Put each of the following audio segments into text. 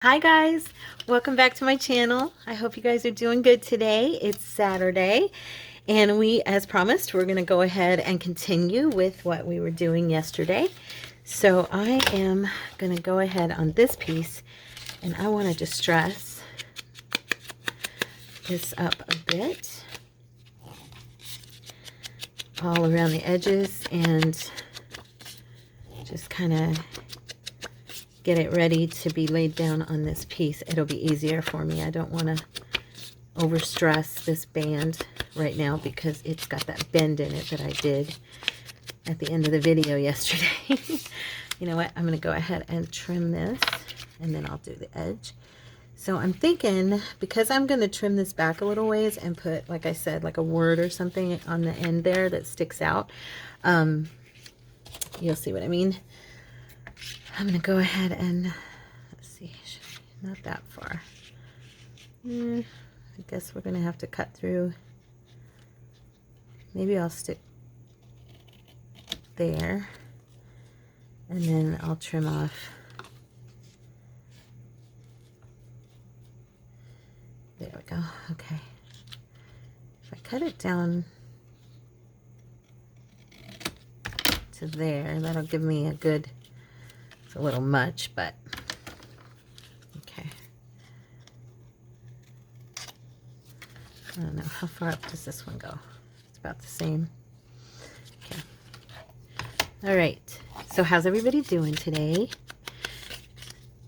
Hi guys, welcome back to my channel. I hope you guys are doing good today. It's Saturday and we, as promised, we're going to go ahead and continue with what we were doing yesterday. So I am going to go ahead on this piece and I want to distress this up a bit all around the edges and just kind of get it ready to be laid down on this piece. It'll be easier for me. I don't want to overstress this band right now because it's got that bend in it that I did at the end of the video yesterday. You know what? I'm going to go ahead and trim this and then I'll do the edge. So I'm thinking, because I'm going to trim this back a little ways and put, like I said, like a word or something on the end there that sticks out. You'll see what I mean. I'm going to go ahead and, let's see, not that far. I guess we're going to have to cut through. Maybe I'll stick there. And then I'll trim off. There we go. Okay. If I cut it down to there, that'll give me a good... a little much, but okay. I don't know, how far up does this one go? It's about the same. Okay. All right. So how's everybody doing today?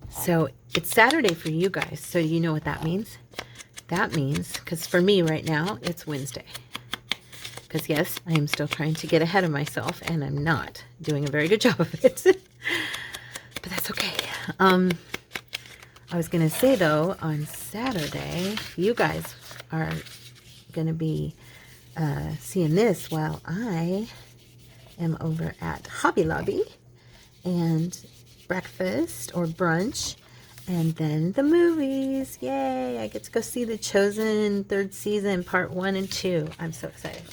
So it's Saturday for you guys. So you know what that means? That means, because for me right now, it's Wednesday. Because yes, I am still trying to get ahead of myself and I'm not doing a very good job of it. But that's okay. I was going to say, though, on Saturday, you guys are going to be seeing this while I am over at Hobby Lobby and breakfast or brunch and then the movies. Yay! I get to go see The Chosen third season, part 1 and 2. I'm so excited.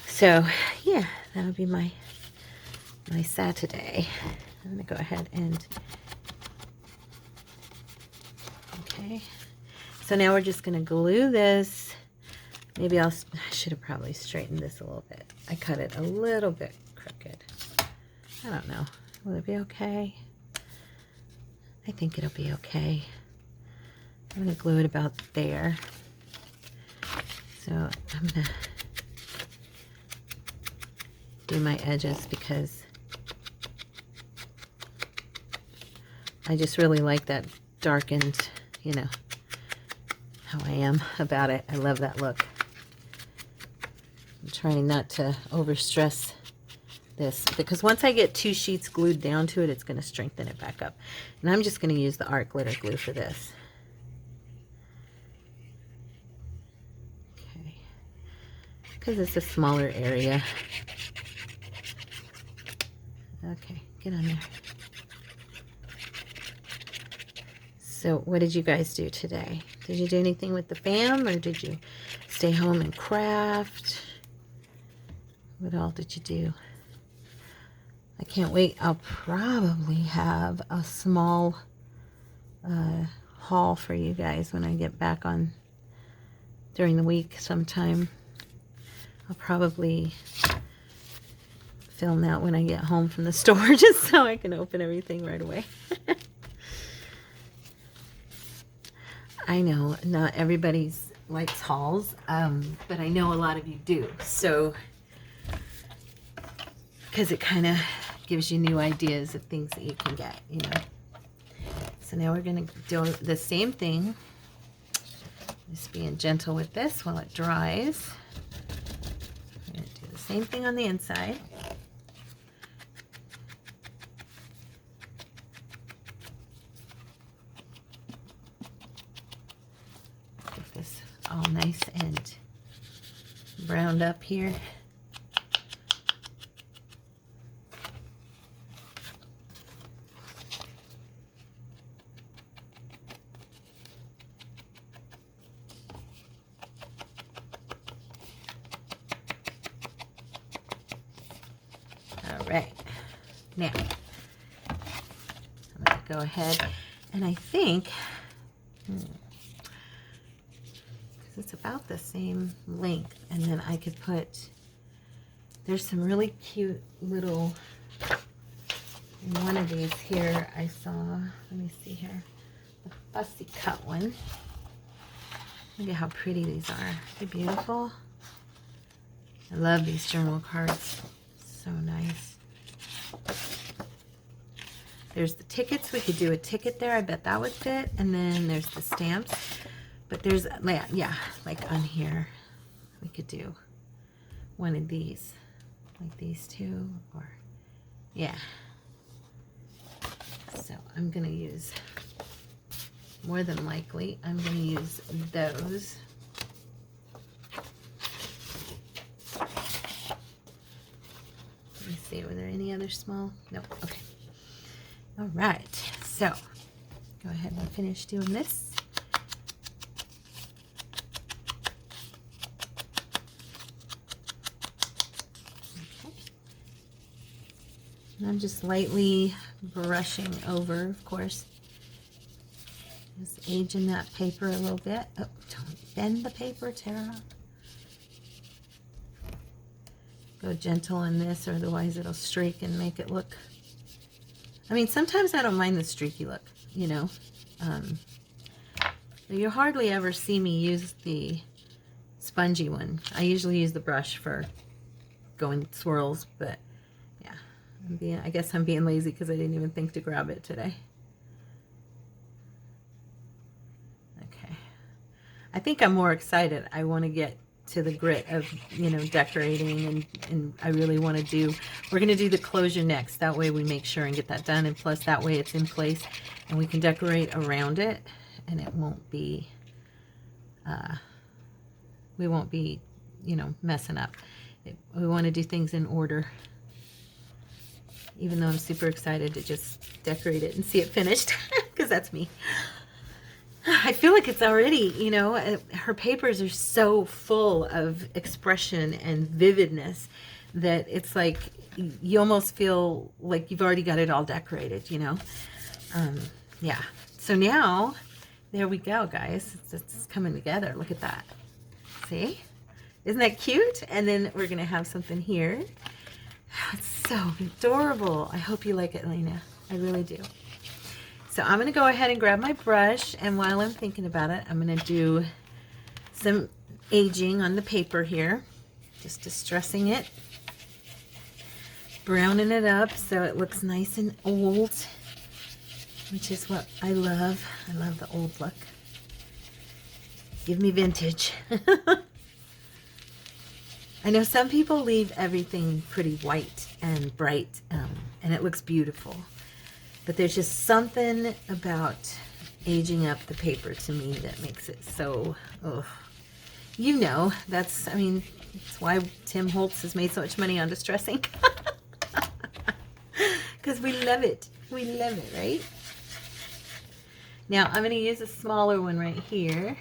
So, yeah, that'll be my Saturday. I'm going to go ahead and, okay, so now we're just going to glue this. Maybe I should have probably straightened this a little bit. I cut it a little bit crooked. I don't know. Will it be okay? I think it'll be okay. I'm going to glue it about there. So I'm going to do my edges because I just really like that darkened, you know, how I am about it. I love that look. I'm trying not to overstress this because once I get 2 sheets glued down to it, it's going to strengthen it back up. And I'm just going to use the art glitter glue for this. Okay. Because it's a smaller area. Okay, get on there. So what did you guys do today? Did you do anything with the fam or did you stay home and craft? What all did you do? I can't wait. I'll probably have a small haul for you guys when I get back on during the week sometime. I'll probably film that when I get home from the store just so I can open everything right away. I know not everybody's likes hauls, but I know a lot of you do. So, because it kind of gives you new ideas of things that you can get, you know. So now we're going to do the same thing. Just being gentle with this while it dries. We're going to do the same thing on the inside. All nice and browned up here. All right. Now, I'm going to go ahead And I think, it's about the same length, and then I could put, there's some really cute little, one of these here I saw, let me see here, the fussy cut one. Look at how pretty these are. They're beautiful. I love these journal cards. So nice. There's the tickets. We could do a ticket there. I bet that would fit. And then there's the stamps. But there's, yeah, like on here, we could do one of these. Like these two, or, yeah. So I'm going to use, more than likely, I'm going to use those. Let me see, were there any other small? Nope, okay. All right, so go ahead and finish doing this. Okay. And I'm just lightly brushing over, of course. Just aging that paper a little bit. Oh, don't bend the paper, Tara. Go gentle on this, or otherwise it'll streak and make it look, I mean, sometimes I don't mind the streaky look, you know. You hardly ever see me use the spongy one. I usually use the brush for going swirls, but yeah, I guess I'm being lazy because I didn't even think to grab it today. Okay. I think I'm more excited. I want to get to the grit of, you know, decorating, and I really want to do, we're going to do the closure next. That way we make sure and get that done, and plus that way it's in place and we can decorate around it, and it won't be, we won't be, you know, messing up. We want to do things in order, even though I'm super excited to just decorate it and see it finished, because that's me. I feel like it's already, you know, her papers are so full of expression and vividness that it's like you almost feel like you've already got it all decorated, you know. Yeah, so now there we go, guys. It's coming together. Look at that. See, isn't that cute? And then we're gonna have something here. It's so adorable. I hope you like it, Lina. I really do. So I'm going to go ahead and grab my brush, and while I'm thinking about it, I'm going to do some aging on the paper here, just distressing it, browning it up so it looks nice and old, which is what I love. I love the old look. Give me vintage. I know some people leave everything pretty white and bright, and it looks beautiful. But there's just something about aging up the paper to me that makes it so, oh, you know, that's, I mean, that's why Tim Holtz has made so much money on distressing. Because we love it. We love it, right? Now, I'm going to use a smaller one right here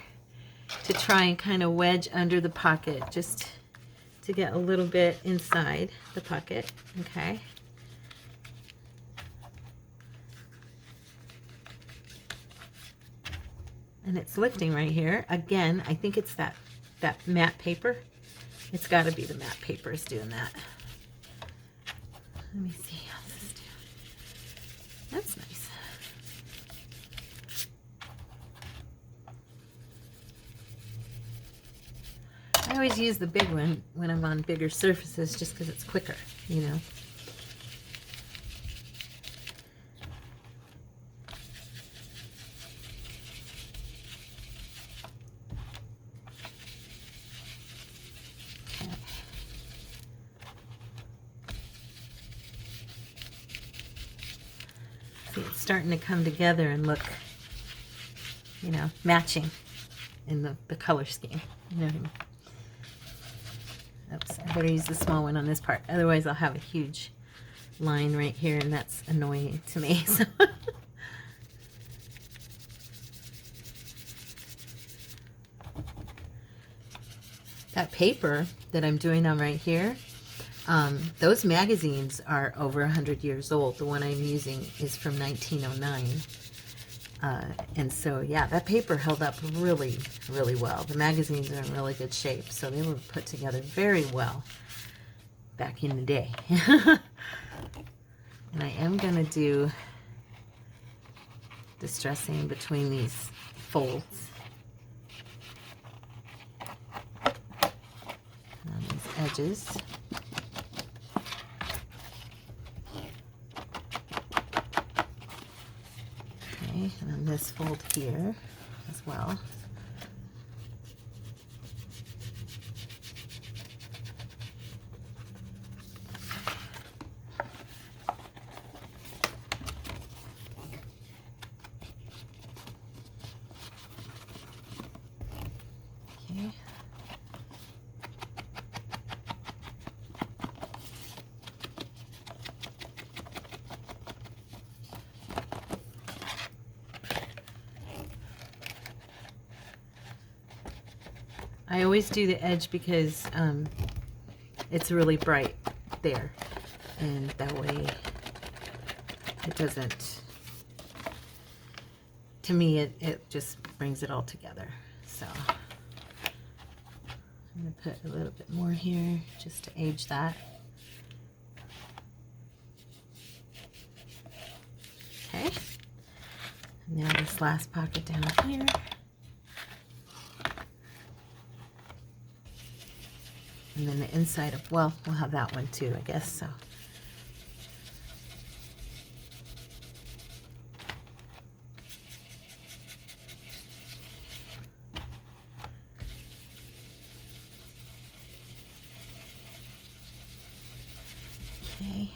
to try and kind of wedge under the pocket, just to get a little bit inside the pocket, okay? And it's lifting right here. Again, I think it's that matte paper. It's got to be the matte paper is doing that. Let me see how this is doing. That's nice. I always use the big one when I'm on bigger surfaces just because it's quicker, you know. It's starting to come together and look, you know, matching in the color scheme. You know what I mean? Oops, I better use the small one on this part. Otherwise, I'll have a huge line right here, and that's annoying to me. So that paper that I'm doing on right here, those magazines are over 100 years old. The one I'm using is from 1909. And so, yeah, that paper held up really, really well. The magazines are in really good shape, so they were put together very well back in the day. And I am going to do distressing between these folds. And on these edges. Okay, and on this fold here as well. Okay. I always do the edge because it's really bright there, and that way it doesn't, to me it just brings it all together. So I'm going to put a little bit more here just to age that. Okay, now this last pocket down here. And then the inside of, well, we'll have that one too, I guess, so. Okay.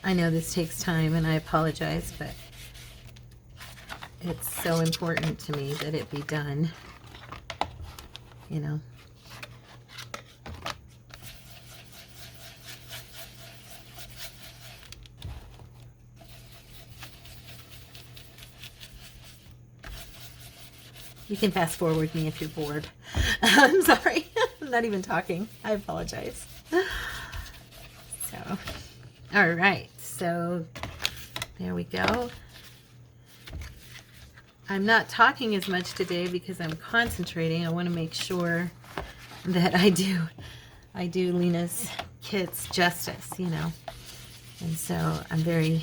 I know this takes time, and I apologize, but it's so important to me that it be done. You know. You can fast forward me if you're bored. I'm sorry. I'm not even talking. I apologize. So, all right. So, there we go. I'm not talking as much today because I'm concentrating. I want to make sure that I do Lina's kits justice, you know. And so I'm very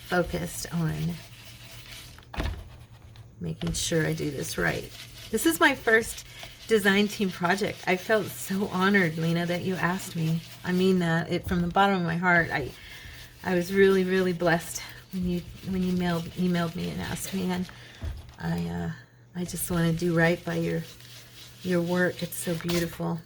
focused on making sure I do this right. This is my first design team project. I felt so honored, Lina, that you asked me. I mean that from the bottom of my heart. I was really, really blessed when you emailed me and asked me, and I just want to do right by your work. It's so beautiful.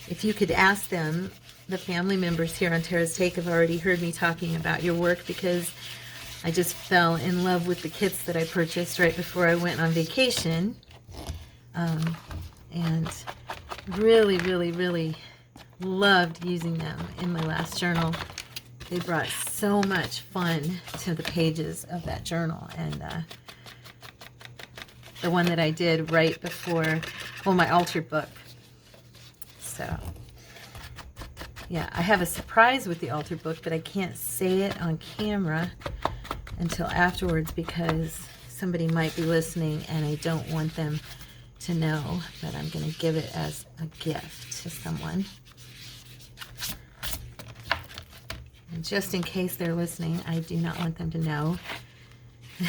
If you could ask them, the family members here on Tara's Take have already heard me talking about your work, because I just fell in love with the kits that I purchased right before I went on vacation, and really, really, really loved using them in my last journal. They brought so much fun to the pages of that journal, and the one that I did right before, well, my altered book. So, yeah, I have a surprise with the altered book, but I can't say it on camera until afterwards because somebody might be listening, and I don't want them to know that I'm going to give it as a gift to someone. And just in case they're listening, I do not want them to know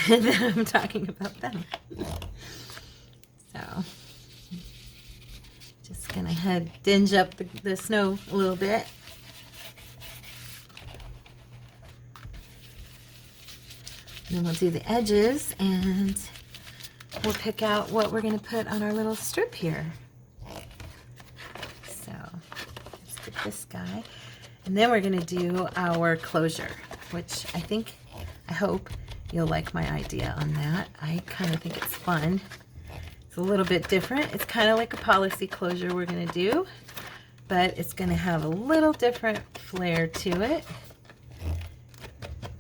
that I'm talking about them. So, just gonna dinge up the snow a little bit. And then we'll do the edges, and we'll pick out what we're gonna put on our little strip here. So, let's get this guy. And then we're going to do our closure, which I hope you'll like my idea on that. I kind of think it's fun. It's a little bit different. It's kind of like a policy closure we're going to do, but it's going to have a little different flair to it,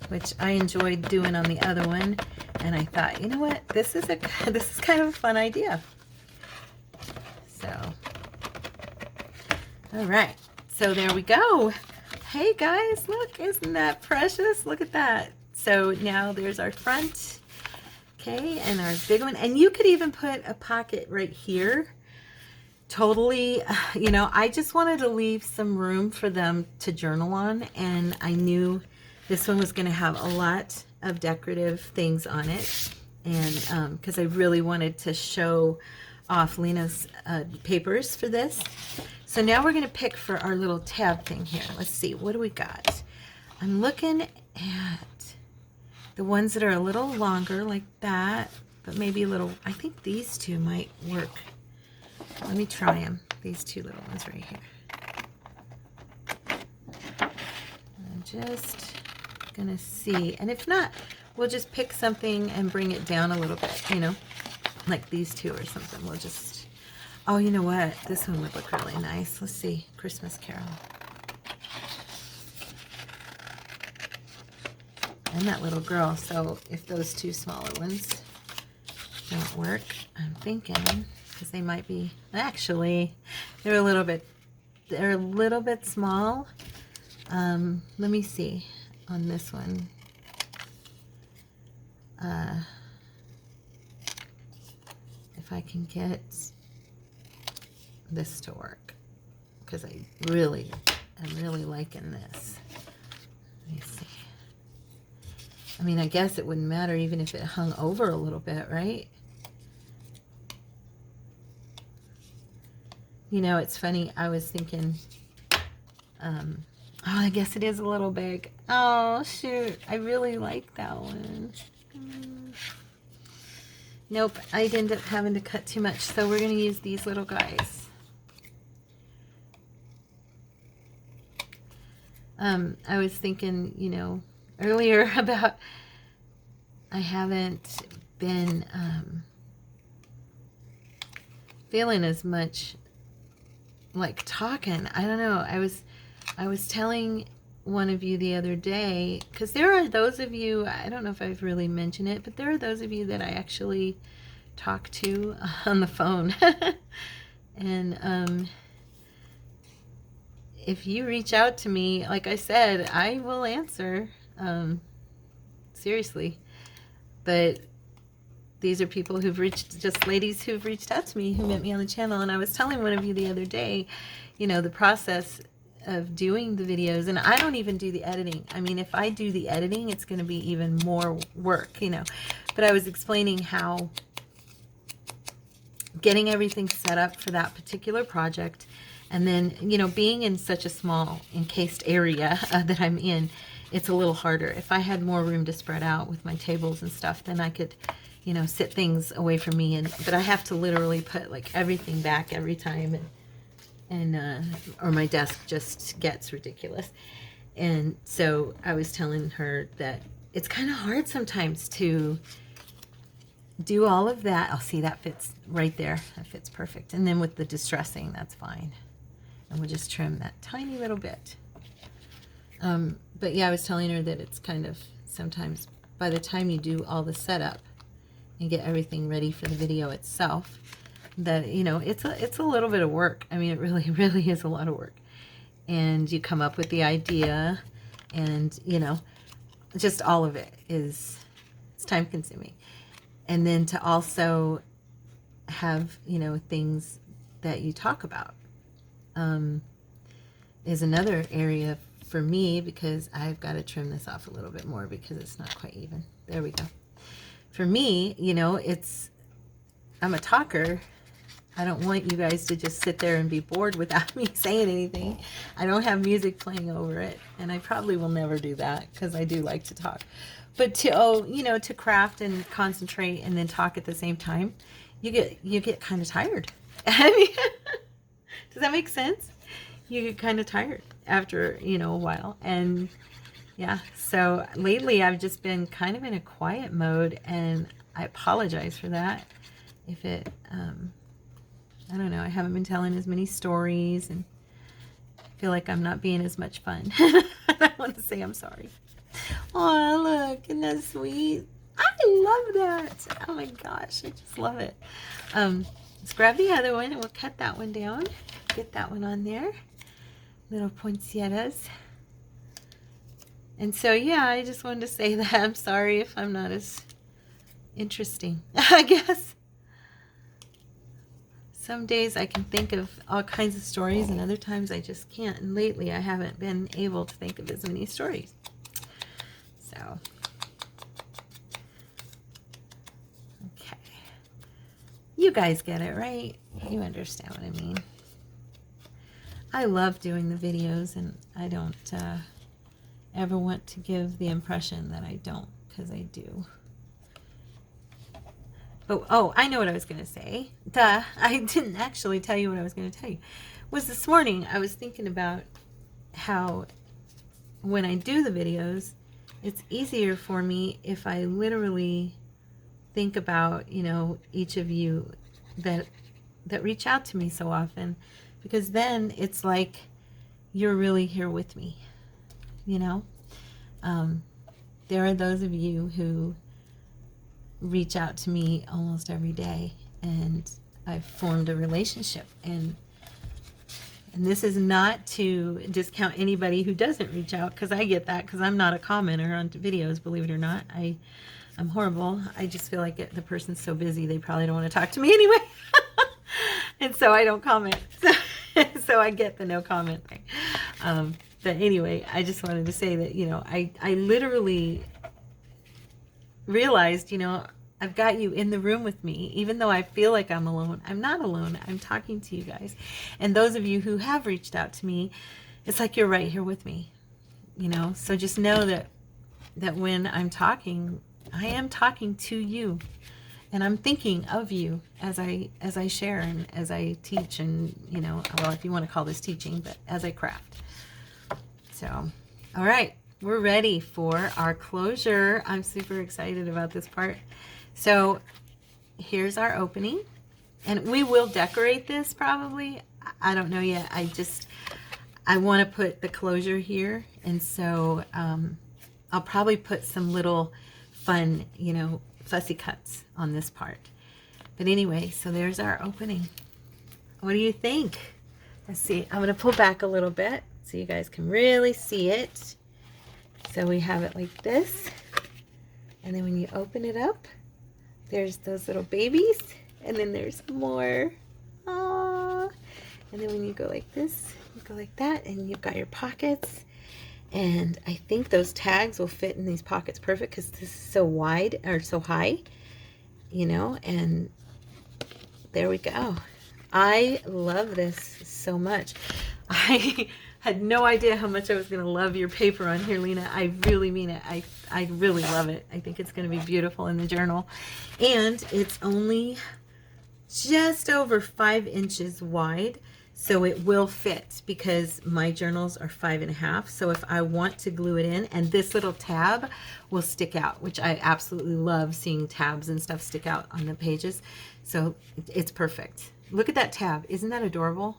which I enjoyed doing on the other one. And I thought, you know what? This is kind of a fun idea. So, all right. So there we go. Hey guys, look, isn't that precious? Look at that. So now there's our front, okay, and our big one. And you could even put a pocket right here. Totally, you know, I just wanted to leave some room for them to journal on, and I knew this one was going to have a lot of decorative things on it, and because I really wanted to show off Lina's papers for this. So now we're going to pick for our little tab thing here. Let's see, what do we got? I'm looking at the ones that are a little longer like that, but maybe a little, I think these two might work. Let me try them, these two little ones right here. I'm just gonna see, and if not, we'll just pick something and bring it down a little bit, you know, like these two or something. We'll just, oh, you know what? This one would look really nice. Let's see, Christmas Carol. And that little girl. So if those two smaller ones don't work, I'm thinking, because they might be, actually, they're a little bit small. Let me see on this one. If I can get this to work, because I'm really liking this. Let me see. I mean, I guess it wouldn't matter even if it hung over a little bit, right? You know, it's funny, I was thinking, oh, I guess it is a little big. Oh, shoot, I really like that one. Nope, I ended up having to cut too much, so we're going to use these little guys. I was thinking, you know, earlier about I haven't been feeling as much like talking. I don't know. I was telling one of you the other day, because there are those of you, I don't know if I've really mentioned it, but there are those of you that I actually talk to on the phone. And if you reach out to me, like I said, I will answer, seriously. But these are people who've reached, just ladies who've reached out to me, who met me on the channel. And I was telling one of you the other day, you know, the process of doing the videos, and I don't even do the editing. I mean, if I do the editing, it's going to be even more work, you know. But I was explaining how getting everything set up for that particular project, and then, you know, being in such a small encased area that I'm in, it's a little harder. If I had more room to spread out with my tables and stuff, then I could, you know, sit things away from me. But I have to literally put like everything back every time, or my desk just gets ridiculous. And so I was telling her that it's kind of hard sometimes to do all of that. I'll see that fits right there. That fits perfect. And then with the distressing, that's fine. And we'll just trim that tiny little bit. But yeah, I was telling her that it's kind of sometimes by the time you do all the setup and get everything ready for the video itself, that, you know, it's a little bit of work. I mean, it really is a lot of work. And you come up with the idea, and, you know, just all of it it's time consuming. And then to also have, you know, things that you talk about is another area for me, because I've got to trim this off a little bit more because it's not quite even. There we go. For me, you know, I'm a talker. I don't want you guys to just sit there and be bored without me saying anything. I don't have music playing over it, and I probably will never do that because I do like to talk. But to, you know, to craft and concentrate and then talk at the same time, you get kind of tired. I mean, does that make sense? You get kind of tired after, you know, a while. And yeah, so lately I've just been kind of in a quiet mode, and I apologize for that. If it, I don't know, I haven't been telling as many stories, and I feel like I'm not being as much fun. I want to say I'm sorry. Oh, look, isn't that sweet? I love that. Oh my gosh, I just love it. Let's grab the other one, and we'll cut that one down. Get that one on there. Little poinsettias. And so, yeah, I just wanted to say that. I'm sorry if I'm not as interesting, I guess. Some days I can think of all kinds of stories, and other times I just can't. And lately I haven't been able to think of as many stories. So, okay. You guys get it, right? You understand what I mean. I love doing the videos, and I don't ever want to give the impression that I don't, because I do. Oh, I know what I was going to say. Duh, I didn't actually tell you what I was going to tell you. Was this morning I was thinking about how when I do the videos, it's easier for me if I literally think about, you know, each of you that reach out to me so often, because then it's like you're really here with me, you know. There are those of you who reach out to me almost every day, and I've formed a relationship, and this is not to discount anybody who doesn't reach out, because I get that, because I'm not a commenter on videos, believe it or not. I'm horrible. I just feel like the person's so busy they probably don't want to talk to me anyway. And so I don't comment. So I get the no comment thing. But anyway, I just wanted to say that, you know, I literally realized, you know, I've got you in the room with me. Even though I feel like I'm alone, I'm not alone. I'm talking to you guys. And those of you who have reached out to me, it's like you're right here with me, you know. So just know that when I'm talking, I am talking to you, and I'm thinking of you as I share and as I teach, and, you know, well, if you want to call this teaching, but as I craft. So, all right. We're ready for our closure. I'm super excited about this part. So here's our opening, and we will decorate this probably. I don't know yet. I want to put the closure here, and so I'll probably put some little fun, you know, fussy cuts on this part. But anyway, so there's our opening. What do you think? Let's see. I'm going to pull back a little bit so you guys can really see it. So we have it like this, and then when you open it up, there's those little babies, and then there's more. Aww. And then when you go like this, you go like that, and you've got your pockets. And I think those tags will fit in these pockets perfect, because this is so wide, or so high, you know. And there we go. I love this so much. I had no idea how much I was going to love your paper on here, Lina. I really mean it. I really love it. I think it's going to be beautiful in the journal. And it's only just over 5 inches wide, so it will fit, because my journals are 5.5. So if I want to glue it in, and this little tab will stick out, which I absolutely love seeing tabs and stuff stick out on the pages. So it's perfect. Look at that tab. Isn't that adorable?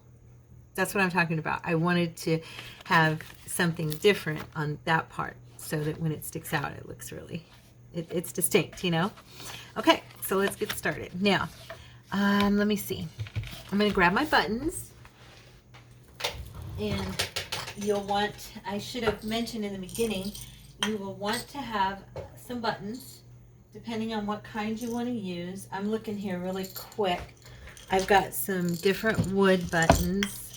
That's what I'm talking about. I wanted to have something different on that part, so that when it sticks out, it looks really, it's distinct, you know? Okay, so let's get started. Now, let me see. I'm going to grab my buttons, and you'll want, I should have mentioned in the beginning, you will want to have some buttons, depending on what kind you want to use. I'm looking here really quick. I've got some different wood buttons.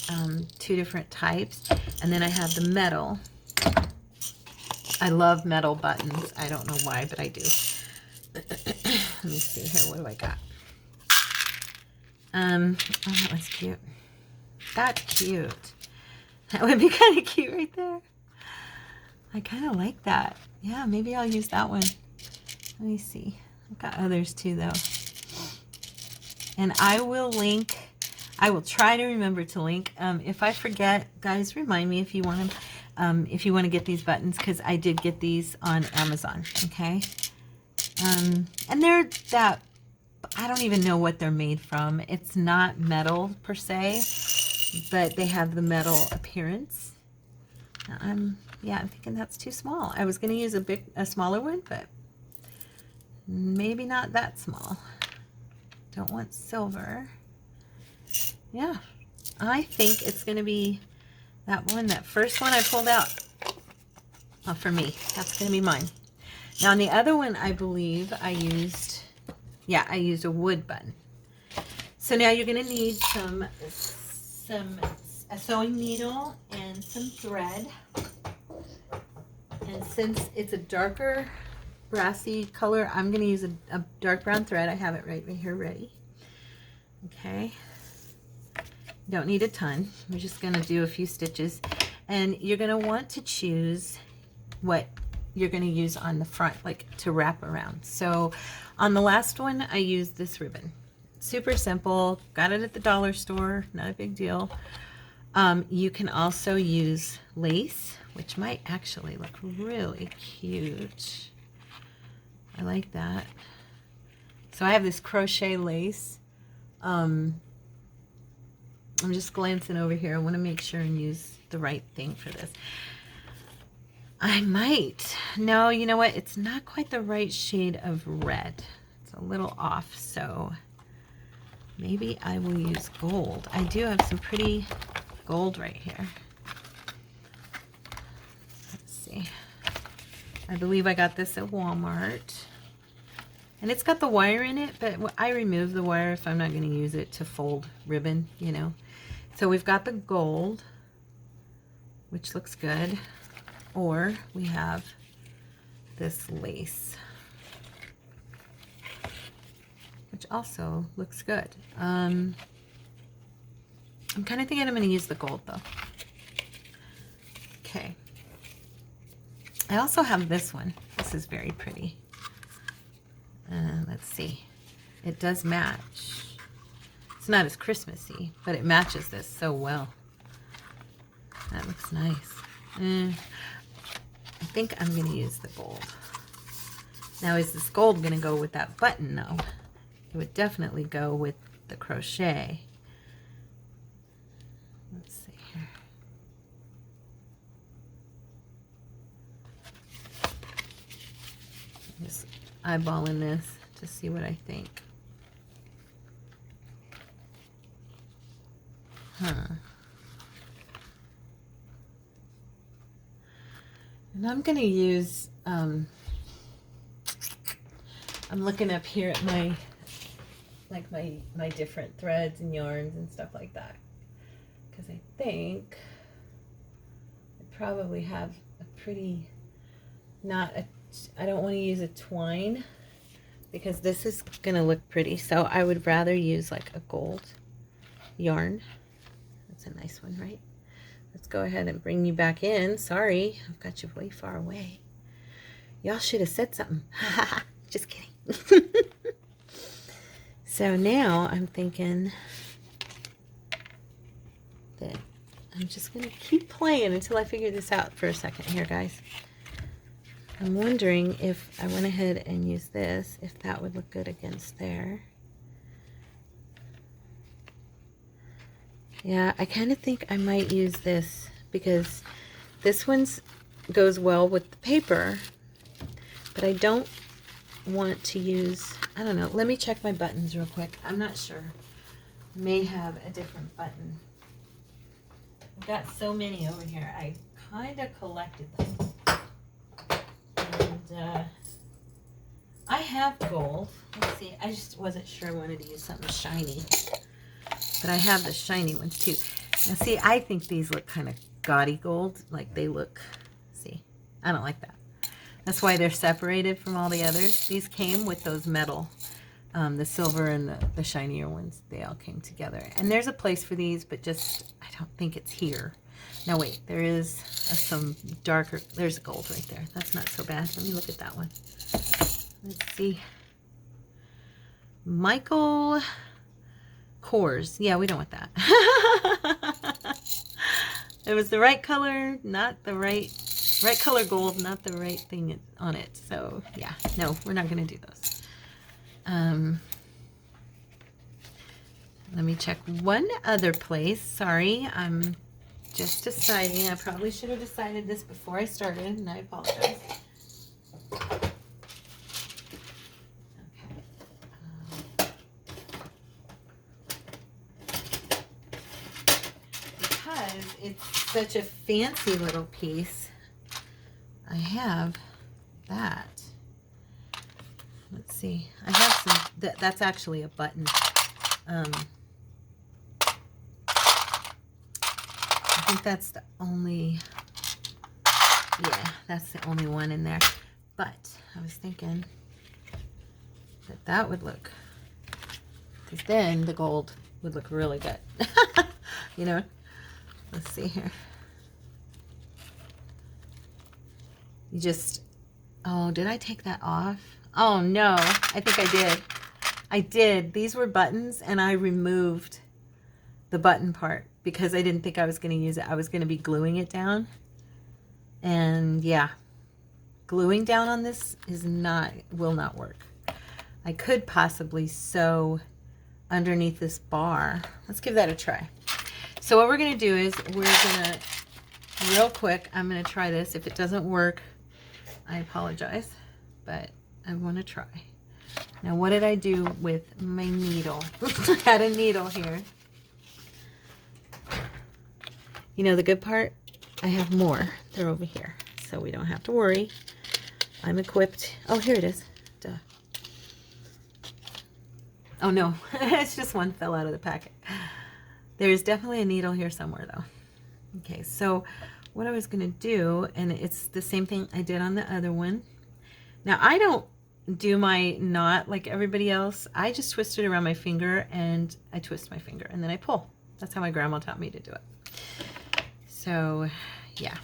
2 different types, and then I have the metal. I love metal buttons. I don't know why, but I do. Let me see here. What do I got? Oh, that one's cute. That's cute. That would be kind of cute right there. I kind of like that. Yeah, maybe I'll use that one. Let me see. I've got others too, though. And I will link. I will try to remember to link. If I forget, guys, remind me if you want to get these buttons, because I did get these on Amazon. Okay, and they're that, I don't even know what they're made from. It's not metal per se, but they have the metal appearance. I'm thinking that's too small. I was going to use a smaller one, but maybe not that small. Don't want silver. Yeah, I think it's going to be that one, that first one I pulled out. for me. That's going to be mine. Now on the other one, I believe I used a wood button. So now you're going to need a sewing needle and some thread. And since it's a darker brassy color, I'm going to use a dark brown thread. I have it right here ready. Okay. Don't need a ton. We're just going to do a few stitches. And you're going to want to choose what you're going to use on the front, like to wrap around. So on the last one, I used this ribbon. Super simple. Got it at the dollar store. Not a big deal. You can also use lace, which might actually look really cute. I like that. So I have this crochet lace. I'm just glancing over here. I want to make sure and use the right thing for this. I might. No, you know what? It's not quite the right shade of red. It's a little off, so maybe I will use gold. I do have some pretty gold right here. Let's see. I believe I got this at Walmart. And it's got the wire in it, but I remove the wire if I'm not going to use it to fold ribbon, you know. So we've got the gold, which looks good. Or we have this lace, which also looks good. I'm kind of thinking I'm going to use the gold though. Okay. I also have this one. This is very pretty. Let's see. It does match. It's not as Christmassy, but it matches this so well. That looks nice. I think I'm going to use the gold. Now, is this gold going to go with that button? No. It would definitely go with the crochet. Let's see here. I'm just eyeballing this to see what I think. And I'm going to use, I'm looking up here at my different threads and yarns and stuff like that. Because I think I probably have a pretty, I don't want to use a twine because this is going to look pretty. So I would rather use like a gold yarn. That's a nice one, right? Let's go ahead and bring you back in. Sorry, I've got you way far away. Y'all should have said something. Just kidding. So now I'm thinking that I'm just going to keep playing until I figure this out for a second here, guys. I'm wondering if I went ahead and used this, if that would look good against there. Yeah, I kind of think I might use this because this one's goes well with the paper, but I don't want to use, I don't know, let me check my buttons real quick. I'm not sure. May have a different button. I've got so many over here. I kind of collected them. And I have gold. Let's see, I just wasn't sure I wanted to use something shiny. But I have the shiny ones too. Now see, I think these look kind of gaudy gold. Like they look, see, I don't like that. That's why they're separated from all the others. These came with those metal, the silver and the shinier ones. They all came together. And there's a place for these, but just, I don't think it's here. Now wait, there is some darker, there's gold right there. That's not so bad. Let me look at that one. Let's see. Michael Kors. Yeah, we don't want that. It was the right color, not the right color gold, not the right thing on it. So yeah, no, we're not going to do those. Let me check one other place. Sorry, I'm just deciding. I probably should have decided this before I started, and I apologize. It's such a fancy little piece. I have that. Let's see. I have some, that's actually a button. I think that's the only, yeah, that's the only one in there. But I was thinking that that would look, because then the gold would look really good. You know, let's see here. You just, oh, did I take that off? Oh no, I think I did. I did. These were buttons and I removed the button part because I didn't think I was going to use it. I was going to be gluing it down. And yeah, gluing down on this will not work. I could possibly sew underneath this bar. Let's give that a try. So what we're going to do is we're going to, real quick, I'm going to try this. If it doesn't work, I apologize, but I want to try. Now, what did I do with my needle? I had a needle here. You know the good part? I have more. They're over here, so we don't have to worry. I'm equipped. Oh, here it is. Duh. Oh, no. It's just one fell out of the packet. There's definitely a needle here somewhere, though. Okay, so what I was going to do, and it's the same thing I did on the other one. Now, I don't do my knot like everybody else. I just twist it around my finger, and I twist my finger, and then I pull. That's how my grandma taught me to do it. So, yeah,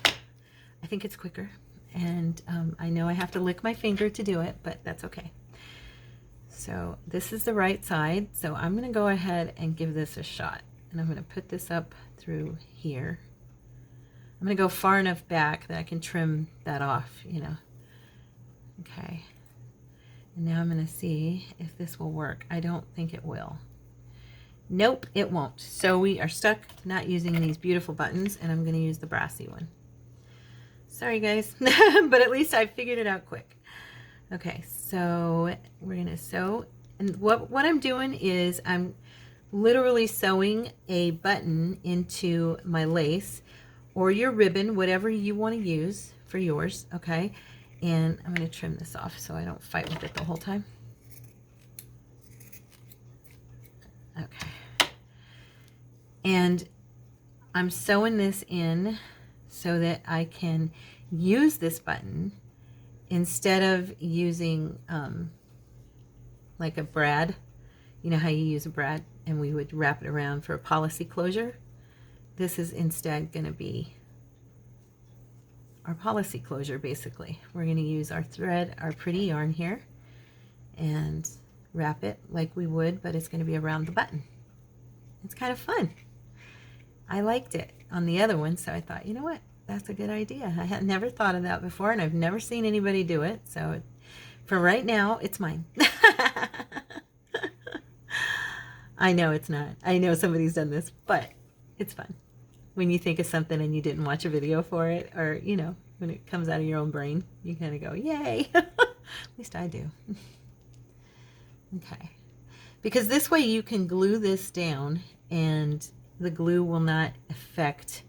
I think it's quicker, and I know I have to lick my finger to do it, but that's okay. So this is the right side, so I'm going to go ahead and give this a shot, and I'm going to put this up through here. I'm going to go far enough back that I can trim that off, you know. Okay. And now I'm going to see if this will work. I don't think it will. Nope, it won't. So we are stuck not using these beautiful buttons, and I'm going to use the brassy one. Sorry, guys, but at least I figured it out quick. Okay, so we're going to sew. And what I'm doing is I'm literally sewing a button into my lace or your ribbon, whatever you want to use for yours, okay? And I'm going to trim this off so I don't fight with it the whole time. Okay. And I'm sewing this in so that I can use this button instead of using like a brad. You know how you use a brad and we would wrap it around for a policy closure? This is instead going to be our policy closure, basically. We're going to use our thread, our pretty yarn here, and wrap it like we would, but it's going to be around the button. It's kind of fun. I liked it on the other one, so I thought, you know what? That's a good idea. I had never thought of that before, and I've never seen anybody do it. So for right now, it's mine. I know it's not. I know somebody's done this, but it's fun. When you think of something and you didn't watch a video for it, or, you know, when it comes out of your own brain, you kind of go, yay. At least I do. Okay. Because this way you can glue this down and the glue will not affect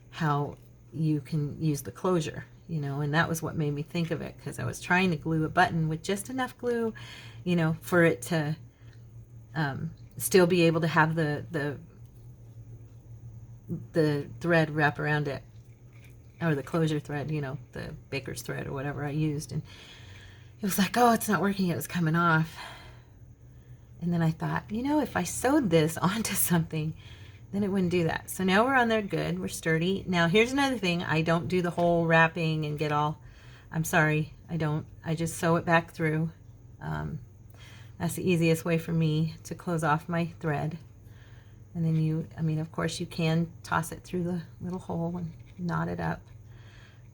how you can use the closure, you know, and that was what made me think of it, because I was trying to glue a button with just enough glue, you know, for it to still be able to have the thread wrap around it, or the closure thread, you know, the baker's thread or whatever I used. And it was like, oh, it's not working, it was coming off. And then I thought, you know, if I sewed this onto something, then it wouldn't do that. So now we're on there good, we're sturdy. Now here's another thing, I don't do the whole wrapping and get all, I'm sorry, I don't. I just sew it back through. That's the easiest way for me to close off my thread. And then you, I mean, of course you can toss it through the little hole and knot it up.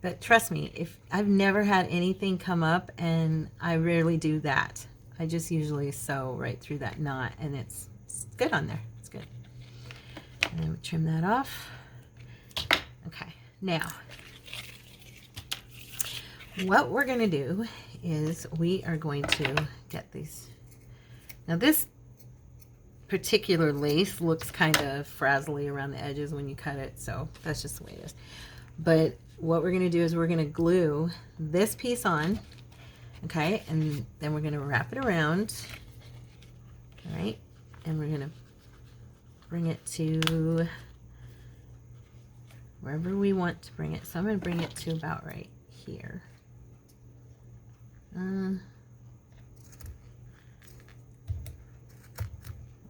But trust me, if I've never had anything come up, and I rarely do that. I just usually sew right through that knot, and it's good on there. It's good. And then we trim that off. Okay, now what we're going to do is we are going to get these. Now this particular lace looks kind of frazzly around the edges when you cut it, so that's just the way it is. But what we're going to do is we're going to glue this piece on, okay, and then we're going to wrap it around, all right, and we're going to bring it to wherever we want to bring it. So I'm going to bring it to about right here.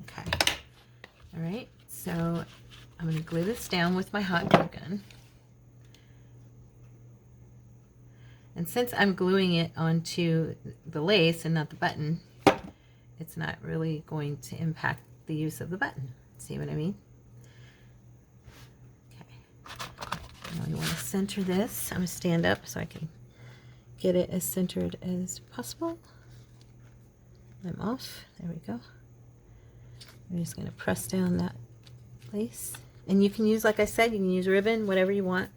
Okay, all right, so I'm going to glue this down with my hot glue gun. And since I'm gluing it onto the lace and not the button, it's not really going to impact the use of the button. See what I mean? Okay. Now you want to center this. I'm going to stand up so I can get it as centered as possible. I'm off. There we go. I'm just going to press down that lace. And you can use, like I said, you can use ribbon, whatever you want.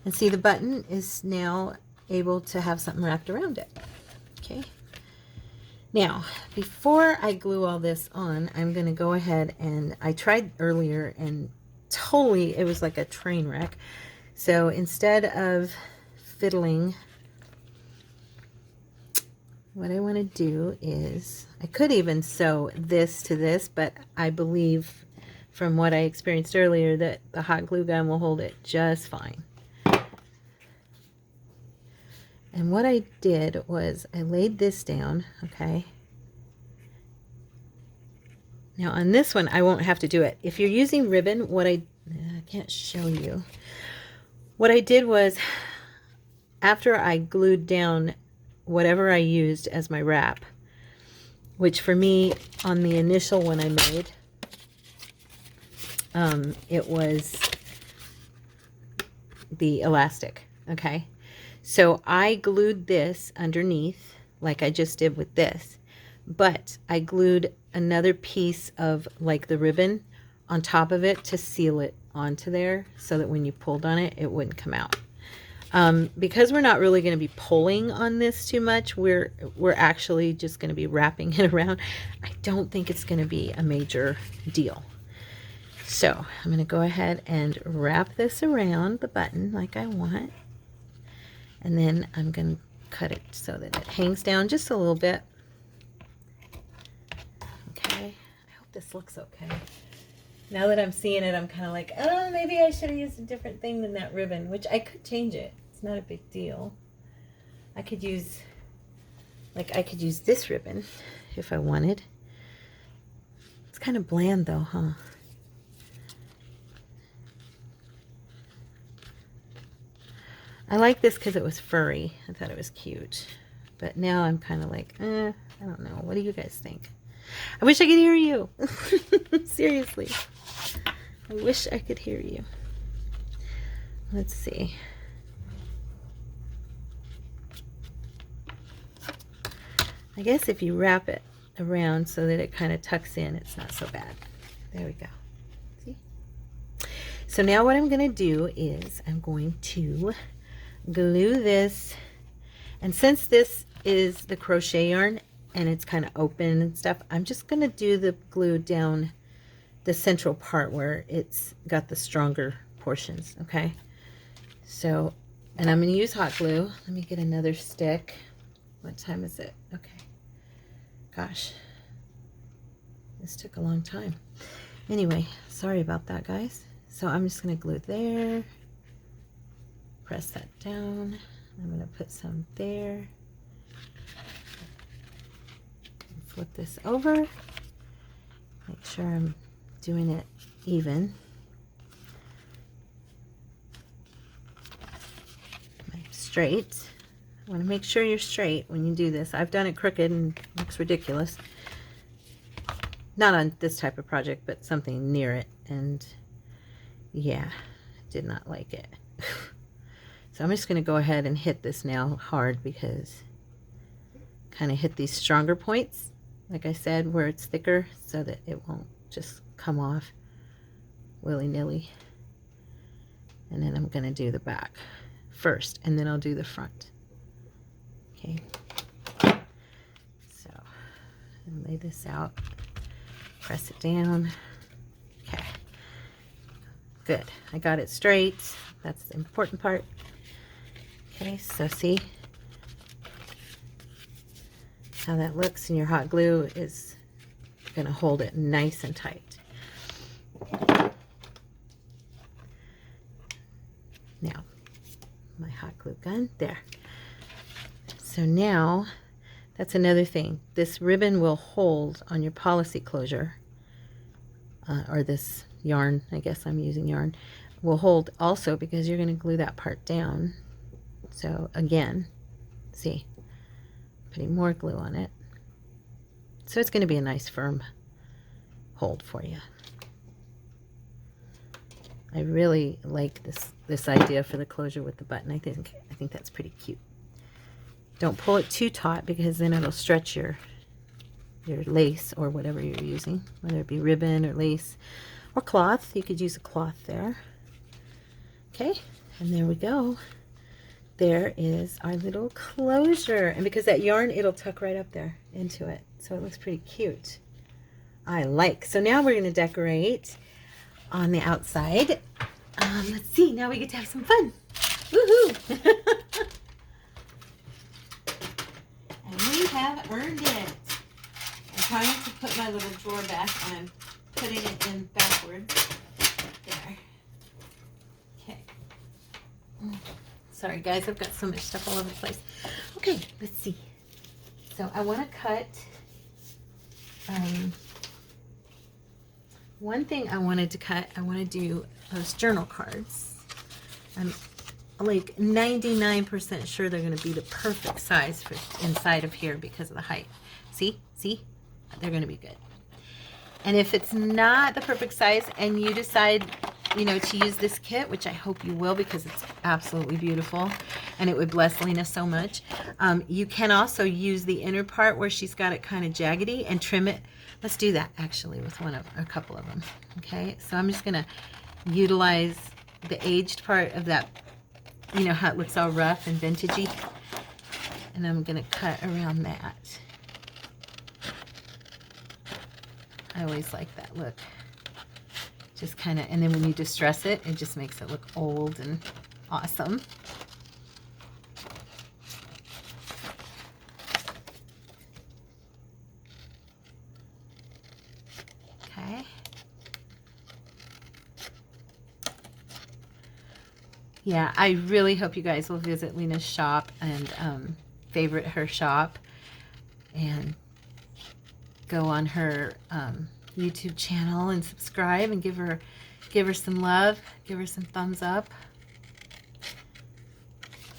And see, the button is now able to have something wrapped around it. Okay. Now, before I glue all this on, I'm going to go ahead and I tried earlier and totally, it was like a train wreck. So instead of fiddling, what I want to do is, I could even sew this to this, but I believe from what I experienced earlier that the hot glue gun will hold it just fine. And what I did was I laid this down, okay? Now on this one, I won't have to do it. If you're using ribbon, I can't show you. What I did was, after I glued down whatever I used as my wrap, which for me, on the initial one I made, it was the elastic, okay? So I glued this underneath like I just did with this, but I glued another piece of like the ribbon on top of it to seal it onto there so that when you pulled on it, it wouldn't come out. Because we're not really going to be pulling on this too much, we're actually just going to be wrapping it around. I don't think it's going to be a major deal. So I'm going to go ahead and wrap this around the button like I want. And then I'm going to cut it so that it hangs down just a little bit. Okay, I hope this looks okay. Now that I'm seeing it, I'm kind of like, oh, maybe I should have used a different thing than that ribbon, which I could change it. It's not a big deal. I could use this ribbon if I wanted. It's kind of bland though, huh? I like this because it was furry. I thought it was cute. But now I'm kind of like, I don't know. What do you guys think? I wish I could hear you. Seriously. I wish I could hear you. Let's see. I guess if you wrap it around so that it kind of tucks in, it's not so bad. There we go. See? So now what I'm going to do is I'm going to glue this, and since this is the crochet yarn and it's kind of open and stuff, I'm just going to do the glue down the central part where it's got the stronger portions. Okay, so, and I'm going to use hot glue. Let me get another stick. What time is it? Okay, gosh, this took a long time. Anyway, sorry about that, guys. So I'm just going to glue there. Press that down. I'm going to put some there. Flip this over. Make sure I'm doing it even. Straight. I want to make sure you're straight when you do this. I've done it crooked and it looks ridiculous. Not on this type of project, but something near it. And yeah, did not like it. So I'm just going to go ahead and hit this now hard, because kind of hit these stronger points, like I said, where it's thicker, so that it won't just come off willy-nilly. And then I'm going to do the back first, and then I'll do the front. Okay. So lay this out, press it down. Okay. Good. I got it straight. That's the important part. Okay, so see how that looks, and your hot glue is going to hold it nice and tight. Now, my hot glue gun, there. So now, that's another thing. This ribbon will hold on your policy closure, or this yarn, I guess I'm using yarn, will hold also because you're going to glue that part down. So again, see, putting more glue on it. So it's going to be a nice firm hold for you. I really like this idea for the closure with the button. I think that's pretty cute. Don't pull it too taut because then it'll stretch your lace or whatever you're using, whether it be ribbon or lace or cloth. You could use a cloth there. Okay, and there we go. There is our little closure. And because that yarn, it'll tuck right up there into it. So it looks pretty cute. I like. So now we're going to decorate on the outside. Let's see. Now we get to have some fun. Woohoo! And we have earned it. I'm trying to put my little drawer back, and I'm putting it in backwards. There. Okay. Sorry guys, I've got so much stuff all over the place. Okay, let's see. So I want to cut, one thing I wanted to cut, I want to do those journal cards. I'm like 99% sure they're going to be the perfect size for inside of here because of the height. See? They're going to be good. And if it's not the perfect size and you decide, you know, to use this kit, which I hope you will because it's absolutely beautiful and it would bless Lina so much, you can also use the inner part where she's got it kind of jaggedy and trim it. Let's do that actually with a couple of them. Okay, so I'm just going to utilize the aged part of that, you know how it looks all rough and vintagey, and I'm going to cut around that. I always like that look. Just kind of, and then when you distress it, it just makes it look old and awesome. Okay. Yeah, I really hope you guys will visit Lina's shop and favorite her shop and go on her YouTube channel and subscribe and give her some love, give her some thumbs up.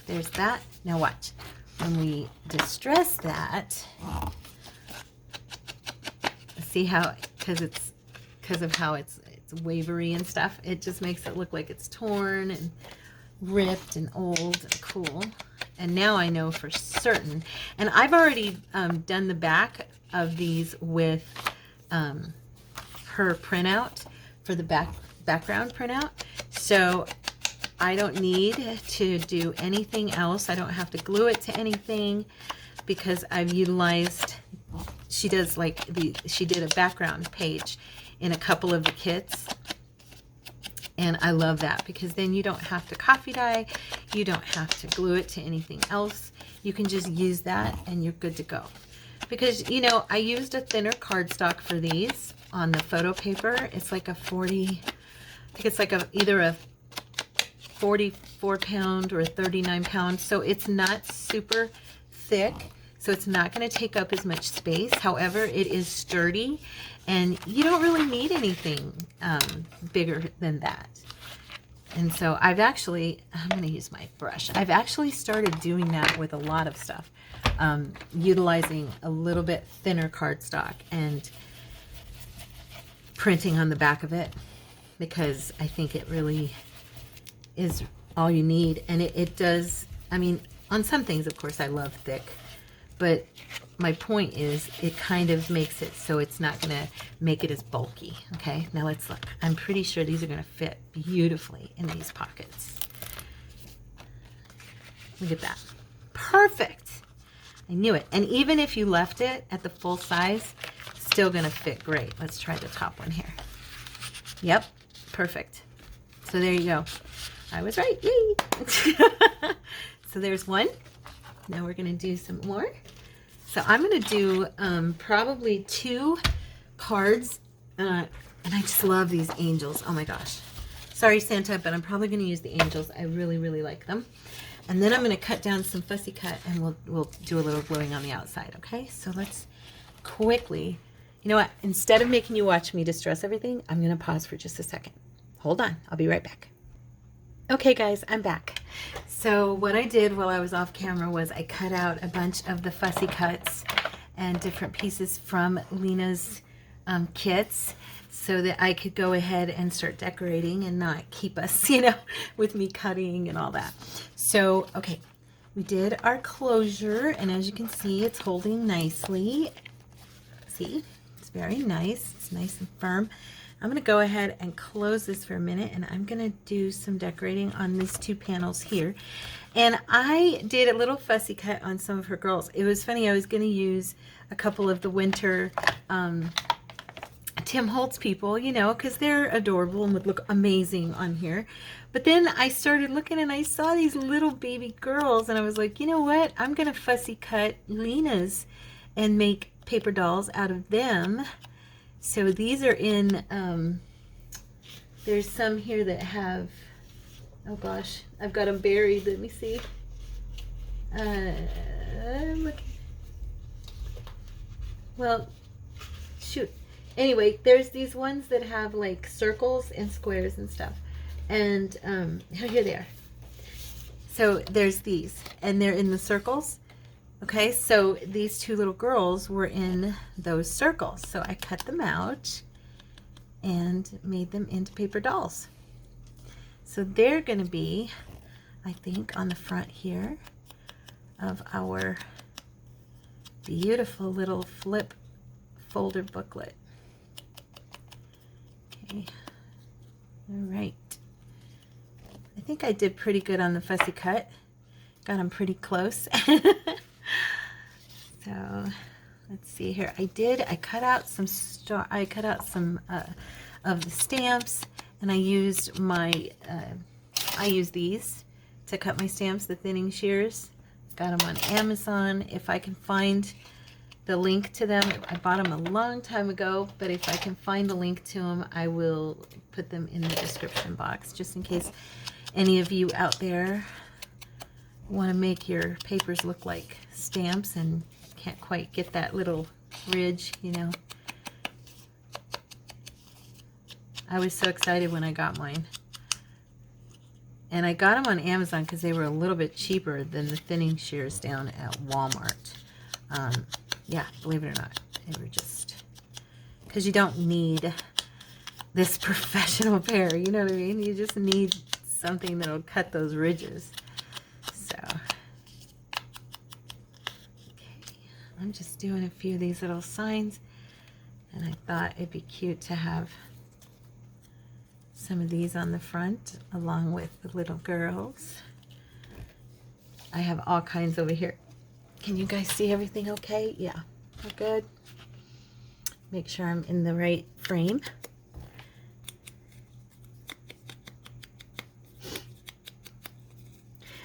There's that. Now watch. When we distress that, see how, because of how it's wavery and stuff, it just makes it look like it's torn and ripped and old and cool. And now I know for certain, and I've already done the back of these with her printout for the background printout, so I don't need to do anything else. I don't have to glue it to anything because I've utilized, she did a background page in a couple of the kits, and I love that because then you don't have to coffee dye, you don't have to glue it to anything else. You can just use that and you're good to go. Because, you know, I used a thinner cardstock for these on the photo paper. It's like a 40, I think it's like either a 44 pound or a 39 pound. So it's not super thick. So it's not going to take up as much space. However, it is sturdy and you don't really need anything bigger than that. And so I'm going to use my brush. I've actually started doing that with a lot of stuff. Utilizing a little bit thinner cardstock and printing on the back of it because I think it really is all you need. And it does, I mean, on some things, of course, I love thick, but my point is it kind of makes it so it's not going to make it as bulky. Okay, now let's look. I'm pretty sure these are going to fit beautifully in these pockets. Look at that. Perfect. I knew it. And even if you left it at the full size, still going to fit great. Let's try the top one here. Yep, perfect. So there you go. I was right. Yay! so there's one. Now we're gonna do some more. So I'm gonna do probably 2 cards, and I just love these angels. Oh my gosh. Sorry, Santa, but I'm probably gonna use the angels. I really, really like them. And then I'm gonna cut down some fussy cut, and we'll do a little gluing on the outside, okay? So let's quickly, you know what? Instead of making you watch me distress everything, I'm gonna pause for just a second. Hold on, I'll be right back. Okay guys, I'm back. So what I did while I was off camera was I cut out a bunch of the fussy cuts and different pieces from Lina's kits so that I could go ahead and start decorating and not keep us, you know, with me cutting and all that. So, okay, we did our closure, and as you can see, it's holding nicely. See, it's very nice. It's nice and firm. I'm going to go ahead and close this for a minute, and I'm going to do some decorating on these 2 panels here. And I did a little fussy cut on some of her girls. It was funny, I was going to use a couple of the winter Tim Holtz people, you know, because they're adorable and would look amazing on here. But then I started looking and I saw these little baby girls, and I was like, you know what? I'm going to fussy cut Lina's and make paper dolls out of them. So these are in, there's some here that have, oh gosh, I've got them buried. Let me see. Look. Well, shoot. Anyway, there's these ones that have like circles and squares and stuff. And here they are. So there's these, and they're in the circles. Okay, so these 2 little girls were in those circles. So I cut them out and made them into paper dolls. So they're going to be, I think, on the front here of our beautiful little flip folder booklet. Okay, all right. I think I did pretty good on the fussy cut. Got them pretty close. So let's see here. I cut out some of the stamps, and I used my I use these to cut my stamps, the thinning shears. Got them on Amazon. If I can find the link to them, I bought them a long time ago, but if I can find the link to them, I will put them in the description box, just in case any of you out there want to make your papers look like stamps and can't quite get that little ridge, you know. I was so excited when I got mine. And I got them on Amazon because they were a little bit cheaper than the thinning shears down at Walmart. Yeah, believe it or not, they were just, because you don't need this professional pair, you know what I mean? You just need something that'll cut those ridges. So, okay, I'm just doing a few of these little signs, and I thought it'd be cute to have some of these on the front along with the little girls. I have all kinds over here. Can you guys see everything okay? Yeah, we're good. Make sure I'm in the right frame.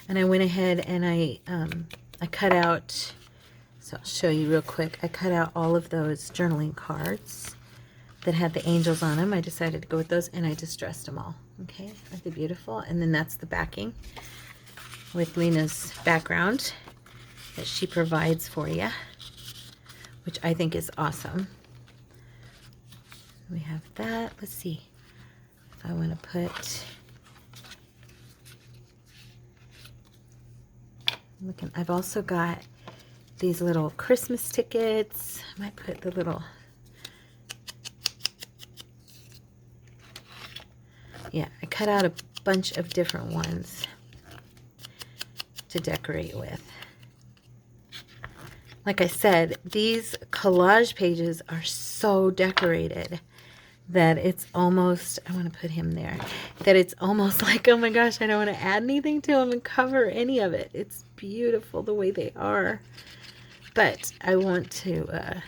And I went ahead and I cut out, so I'll show you real quick. I cut out all of those journaling cards that had the angels on them. I decided to go with those, and I distressed them all. Okay, aren't they beautiful? And then that's the backing with Lina's background that she provides for you, which I think is awesome. We have that. Let's see if I want to put, looking, I've also got these little Christmas tickets. I might put the little, yeah, I cut out a bunch of different ones to decorate with. Like I said, these collage pages are so decorated that it's almost, I want to put him there, that it's almost like, oh my gosh, I don't want to add anything to them and cover any of it. It's beautiful the way they are. But I want to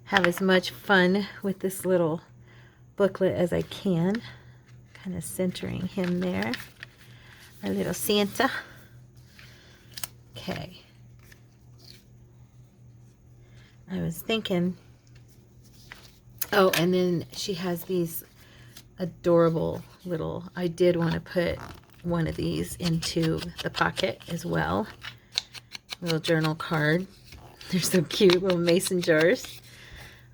have as much fun with this little booklet as I can. Kind of centering him there. Our little Santa. Okay. I was thinking, oh, and then she has these adorable little, I did want to put one of these into the pocket as well. Little journal card. They're so cute, little mason jars.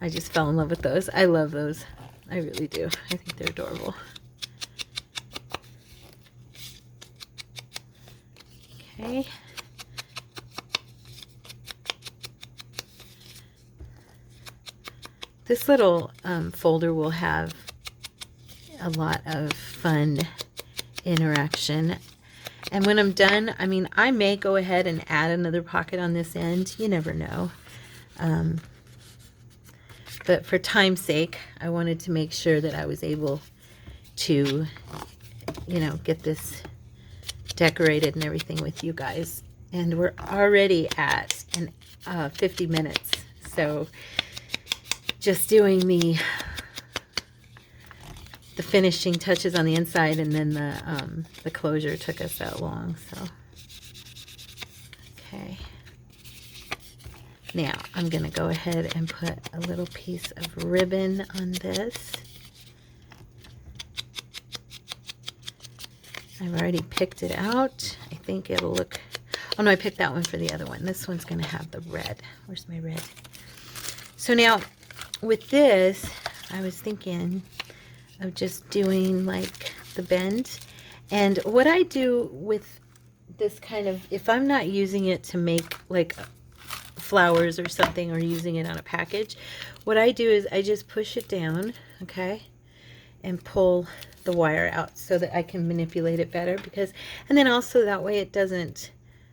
I just fell in love with those. I love those. I really do. I think they're adorable. Okay. This little folder will have a lot of fun interaction. And when I'm done, I mean, I may go ahead and add another pocket on this end. You never know. But for time's sake, I wanted to make sure that I was able to, you know, get this decorated and everything with you guys. And we're already at 50 minutes. So just doing the finishing touches on the inside, and then the closure took us that long. So okay, now I'm gonna go ahead and put a little piece of ribbon on this. I've already picked it out. I think it'll look, oh no, I picked that one for the other one. This one's gonna have the red. Where's my red? So now with this, I was thinking of just doing like the bend. And what I do with this kind of, if I'm not using it to make like flowers or something, or using it on a package, what I do is I just push it down, okay, and pull the wire out so that I can manipulate it better, because, and then also that way it doesn't,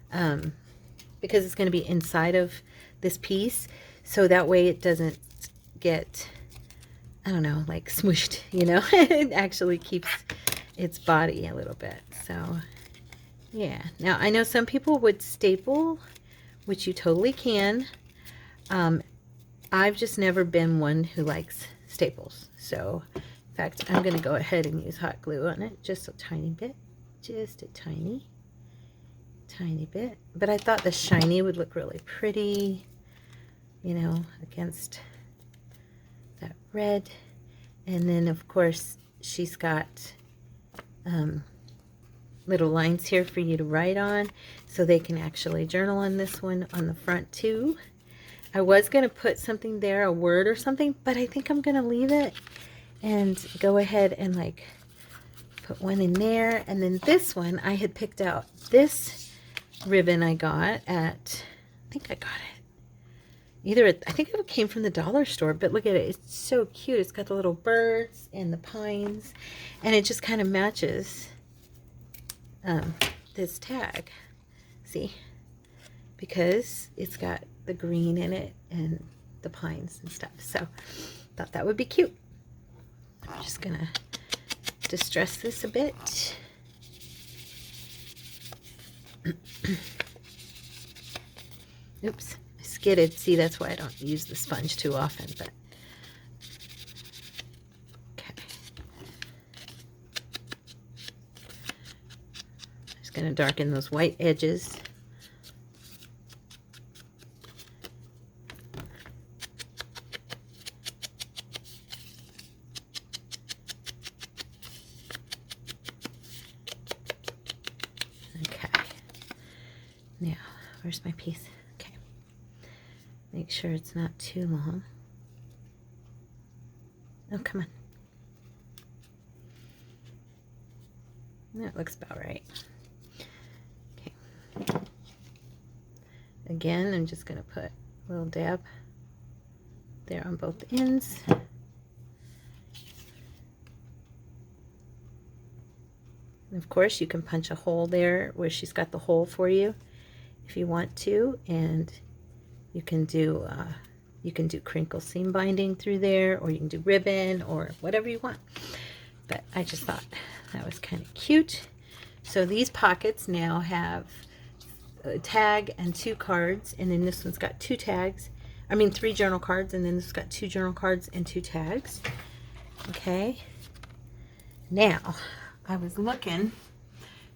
because it's going to be inside of this piece, so that way it doesn't get, I don't know, like smooshed, you know. It actually keeps its body a little bit. So yeah, now I know some people would staple, which you totally can. I've just never been one who likes staples, so in fact I'm going to go ahead and use hot glue on it, just a tiny bit, just a tiny bit. But I thought the shiny would look really pretty, you know, against that red. And then of course she's got little lines here for you to write on, so they can actually journal on this one on the front too. I was going to put something there, a word or something, but I think I'm going to leave it and go ahead and like put one in there. And then this one, I had picked out this ribbon I got at, I think I got it either at, I think it came from the dollar store, but look at it, it's so cute. It's got the little birds and the pines, and it just kind of matches this tag, see, because it's got the green in it and the pines and stuff. So thought that would be cute. I'm just gonna distress this a bit. Oops, I skidded. See, that's why I don't use the sponge too often, but okay. Just gonna darken those white edges. Now, where's my piece? Okay. Make sure it's not too long. Oh, come on. That looks about right. Okay. Again, I'm just going to put a little dab there on both ends. And of course, you can punch a hole there where she's got the hole for you, if you want to, and you can do crinkle seam binding through there, or you can do ribbon or whatever you want. But I just thought that was kind of cute. So these pockets now have a tag and 2 cards, and then this one's got 2 tags. I mean 3 journal cards, and then this has got 2 journal cards and 2 tags. Okay. Now I was looking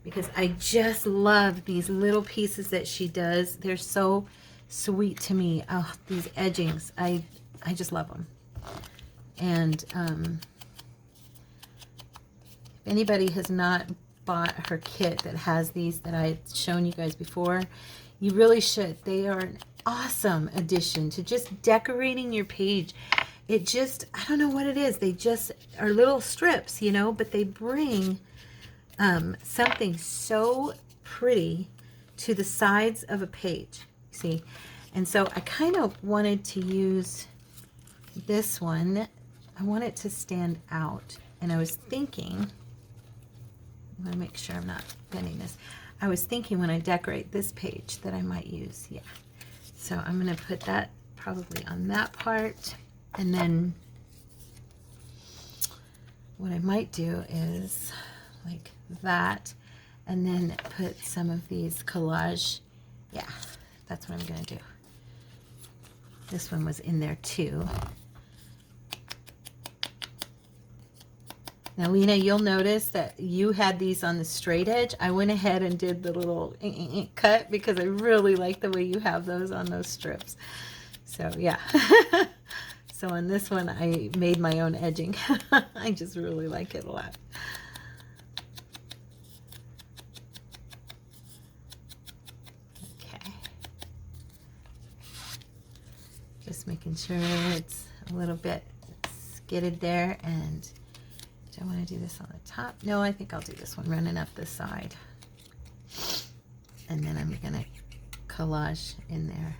because I just love these little pieces that she does. They're so sweet to me. Oh, these edgings, I just love them. And if anybody has not bought her kit that has these that I've shown you guys before, you really should. They are an awesome addition to just decorating your page. It just, I don't know what it is. They just are little strips, you know, but they bring something so pretty to the sides of a page, see? And so I kind of wanted to use this one. I want it to stand out. And I was thinking, I'm going to make sure I'm not bending this. I was thinking when I decorate this page that I might use, yeah. So I'm going to put that probably on that part. And then what I might do is like that, and then put some of these collage. Yeah, that's what I'm going to do. This one was in there too. Now, Lena, you'll notice that you had these on the straight edge. I went ahead and did the little cut because I really like the way you have those on those strips. So, yeah. So on this one, I made my own edging. I just really like it a lot. Okay. Just making sure it's a little bit skidded there, and do I want to do this on the top? No, I think I'll do this one running up the side. And then I'm going to collage in there.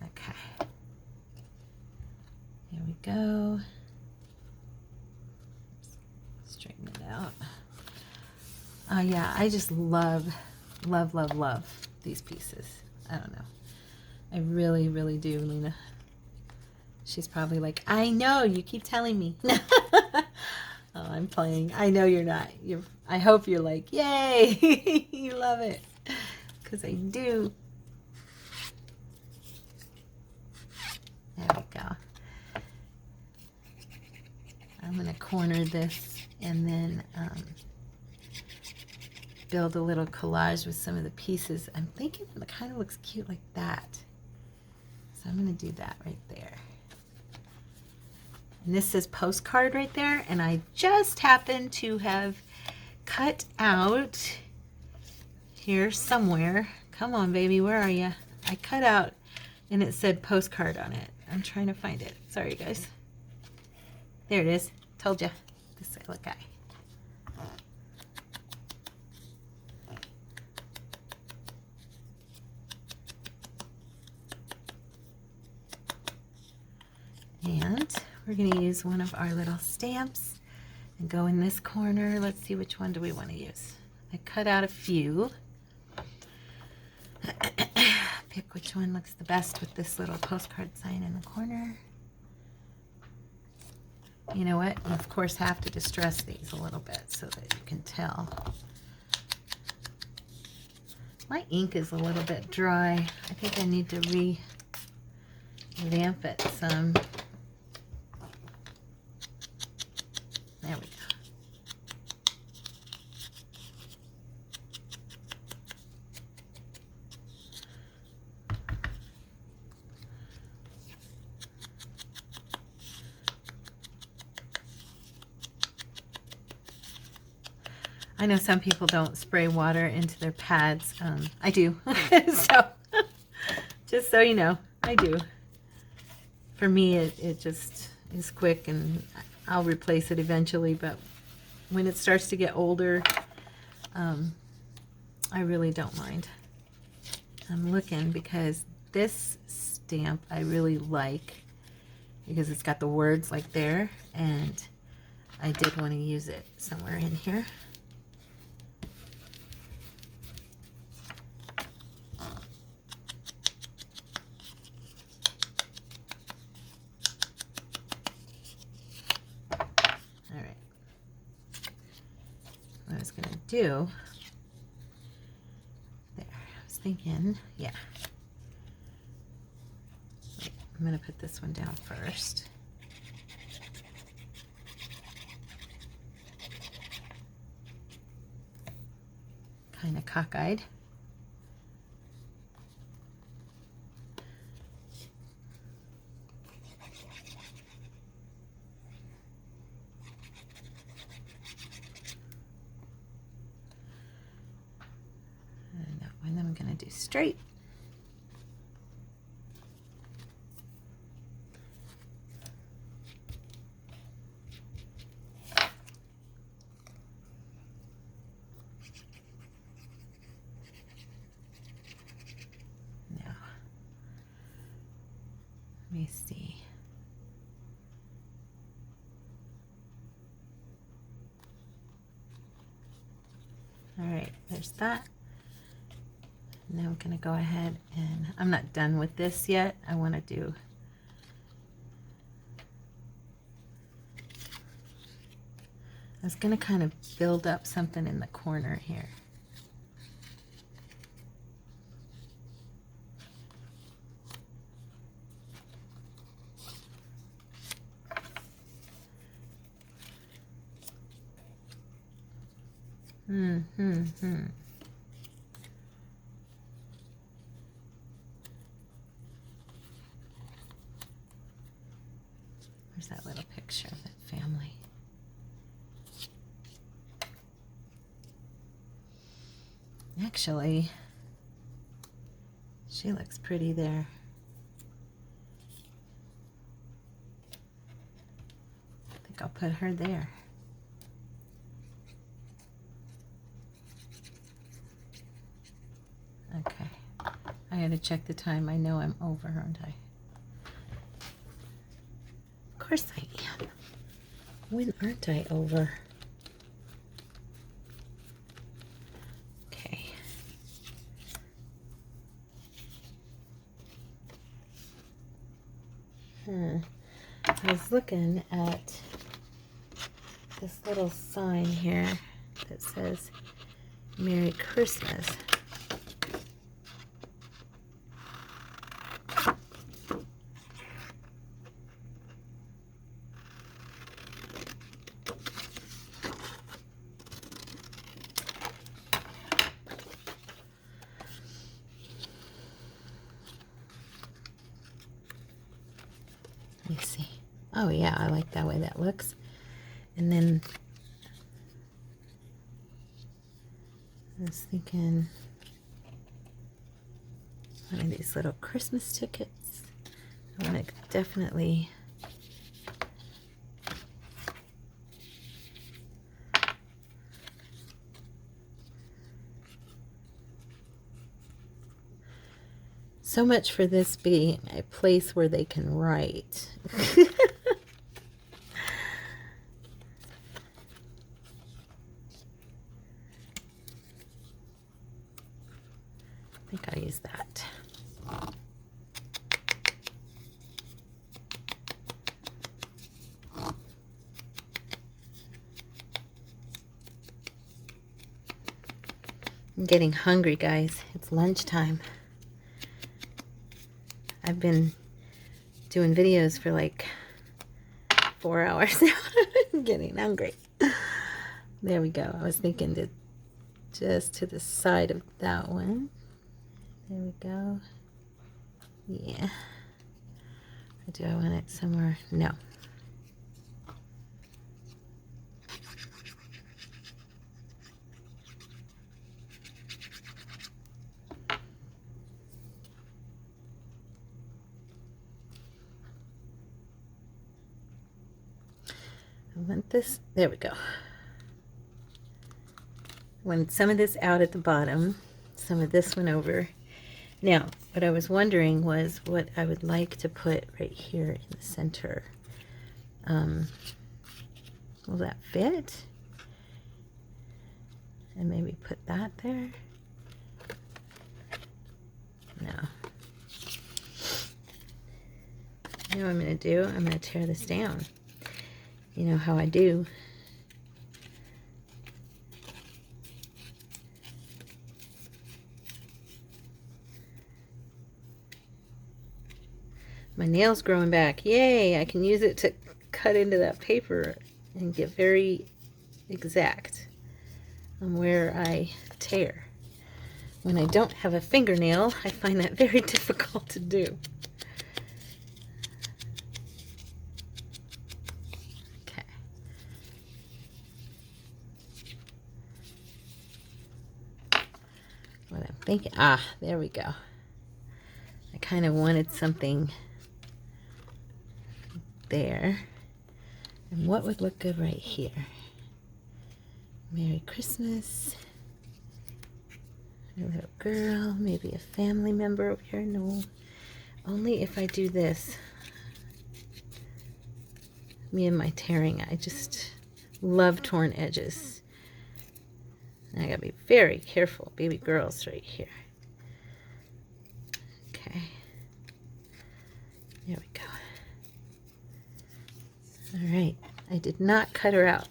Okay. Here we go. Straighten it out. Yeah, I just love these pieces. I don't know. I really, really do, Lena. She's probably like, I know, you keep telling me. Oh, I'm playing. I know you're not. I hope you're like, yay, you love it. Because I do. There we go. I'm going to corner this and then build a little collage with some of the pieces. I'm thinking it kind of looks cute like that. So I'm going to do that right there. And this says postcard right there, and I just happen to have cut out here somewhere. Come on, baby, where are you? I cut out, and it said postcard on it. I'm trying to find it. Sorry, guys. There it is. Told you. This little guy. And we're going to use one of our little stamps and go in this corner. Let's see, which one do we want to use? I cut out a few. Pick which one looks the best with this little postcard sign in the corner. You know what? You of course have to distress these a little bit so that you can tell. My ink is a little bit dry. I think I need to revamp it some. There we go. I know some people don't spray water into their pads. I do. So, just so you know, I do. For me, it just is quick, and I'll replace it eventually, but when it starts to get older, I really don't mind. I'm looking because this stamp I really like because it's got the words like there, and I did want to use it somewhere in here. Do there. I was thinking, yeah. I'm going to put this one down first. kind of cockeyed. And that one I'm going to do straight. Let me see. All right, there's that. Now I'm going to go ahead and I'm not done with this yet. I want to do I was going to kind of build up something in the corner here. Where's that little picture of that family? Actually, she looks pretty there. I think I'll put her there. Okay, I gotta check the time. I know I'm over, aren't I? Of course I am. When aren't I over? Okay. I was looking at this little sign here that says Merry Christmas. Let me see. Oh yeah, I like that way that looks. And then I was thinking one of these little Christmas tickets. I want to definitely so much for this being a place where they can write. I think I'll use that. I'm getting hungry, guys. It's lunchtime. I've been doing videos for like 4 hours now. I'm getting hungry. There we go. I was thinking to just to the side of that one. There we go. Yeah. Or do I want it somewhere? No. I want this, there we go. I want some of this out at the bottom, some of this one over. Now, what I was wondering was what I would like to put right here in the center. Will that fit? And maybe put that there? No. You know what I'm going to do? I'm going to tear this down. You know how I do. My nail's growing back. Yay! I can use it to cut into that paper and get very exact on where I tear. When I don't have a fingernail, I find that very difficult to do. Okay. What I'm thinking, there we go. I kind of wanted something there. And what would look good right here? Merry Christmas. A little girl, maybe a family member over here. No, only if I do this. Me and my tearing, I just love torn edges. And I gotta be very careful, baby girls right here. Okay, there we go. All right, I did not cut her out.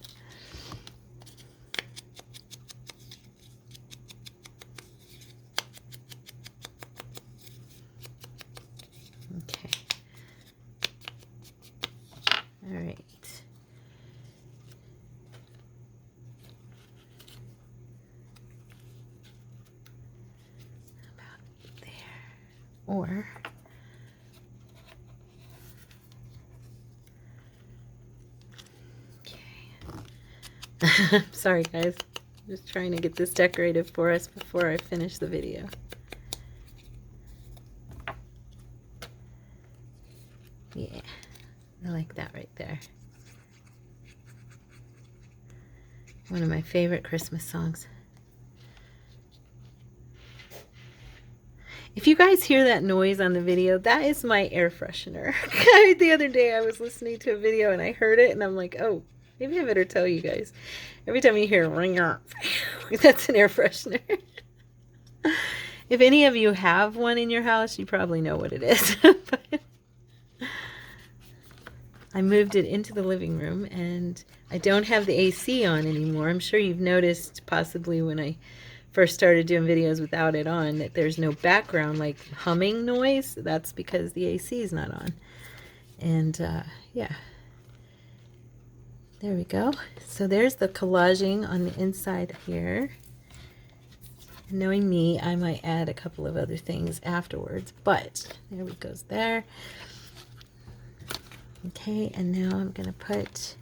Okay. All right. About there. Or okay. Sorry guys. I'm just trying to get this decorated for us before I finish the video. Yeah, I like that right there. One of my favorite Christmas songs. If you guys hear that noise on the video, that is my air freshener. The other day I was listening to a video and I heard it and I'm like, oh, maybe I better tell you guys. Every time you hear ringer, that's an air freshener. If any of you have one in your house, you probably know what it is. I moved it into the living room and I don't have the AC on anymore. I'm sure you've noticed possibly when I first started doing videos without it on that there's no background like humming noise. That's because the AC is not on. And yeah, there we go. So there's the collaging on the inside here. And knowing me, I might add a couple of other things afterwards, but there we goes there. Okay, and now I'm going to put,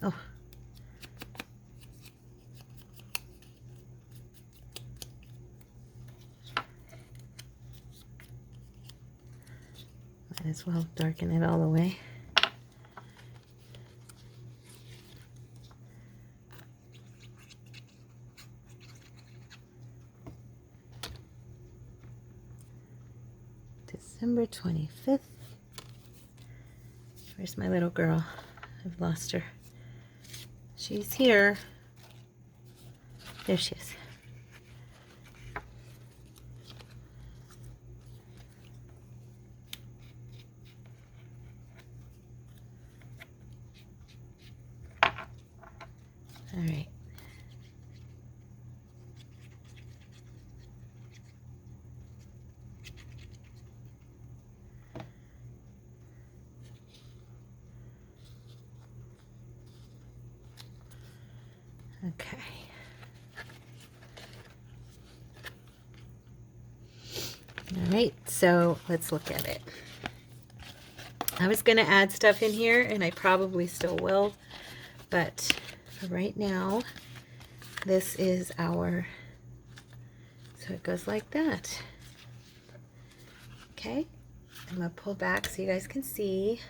oh, might as well darken it all the way. December 25th. Where's my little girl? I've lost her. She's here. There she is. All right. Okay. All right, so let's look at it. I was going to add stuff in here, and I probably still will, but for right now, this is our, so it goes like that. Okay, I'm going to pull back so you guys can see.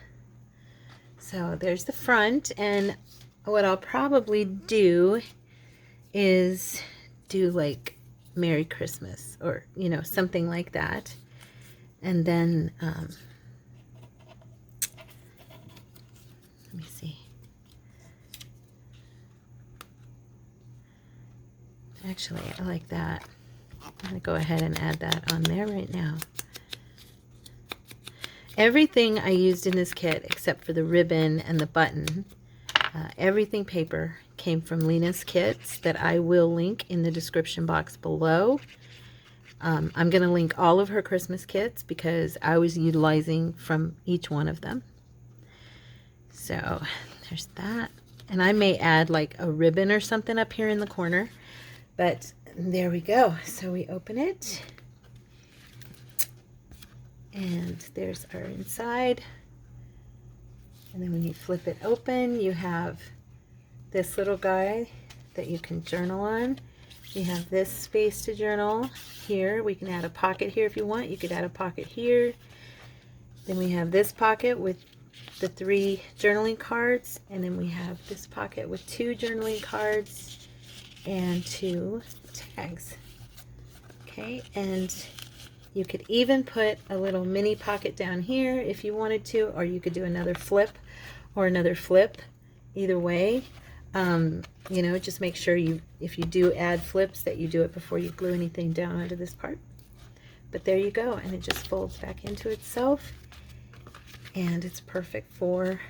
So there's the front, and what I'll probably do is do like Merry Christmas or, you know, something like that. And then, let me see. Actually, I like that. I'm going to go ahead and add that on there right now. Everything I used in this kit, except for the ribbon and the button, everything paper, came from Lina's kits that I will link in the description box below. I'm going to link all of her Christmas kits because I was utilizing from each one of them. So there's that. And I may add like a ribbon or something up here in the corner. But there we go. So we open it. And there's our inside. And then when you flip it open, you have this little guy that you can journal on. You have this space to journal here. We can add a pocket here if you want. You could add a pocket here. Then we have this pocket with the 3 journaling cards. And then we have this pocket with 2 journaling cards and 2 tags. Okay, and you could even put a little mini pocket down here if you wanted to, or you could do another flip or another flip. Either way, you know, just make sure you, if you do add flips, that you do it before you glue anything down onto this part. But there you go, and it just folds back into itself, and it's perfect for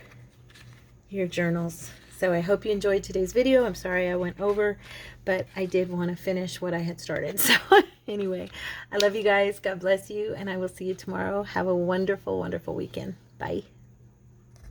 your journals. So I hope you enjoyed today's video. I'm sorry I went over, but I did want to finish what I had started. So anyway, I love you guys. God bless you, and I will see you tomorrow. Have a wonderful, wonderful weekend. Bye.